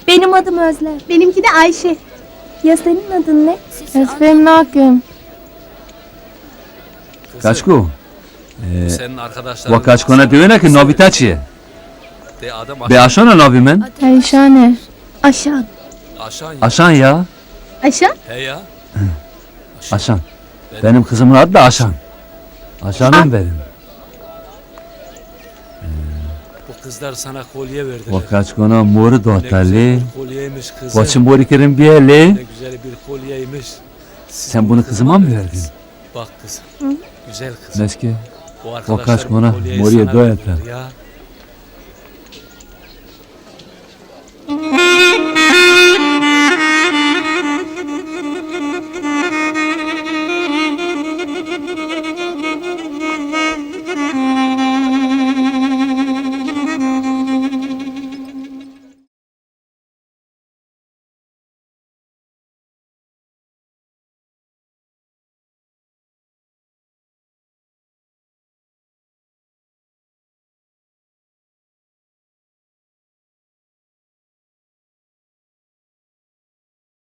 Benim adım Özlem. Benimki de Ayşe. Ya senin adın ne? Esfem Nakım. Kaçku. Senin arkadaşların... Vakaçkona diyor ki novitaçi. De adam Be aşana novi men. Ayşane. Aşan. aşan ya. Aşan ya. Aşan? He ya. Aşan. Benim kızımın adı da Aşan. Aşanım benim. Bu kızlar sana kolye verdiler. Vakaçkona moru Ne güzel dohtali. bir kolyeymiş kızım. Koçum borikirin biyeli. Ne güzel bir kolyeymiş. Sen bunu kızıma mı verdin? Bak kızım. Güzel kızım. Neski? Bu kaç arkadaşlar kona, bu kolyeyi moriye sana doya verdiler ta. ya.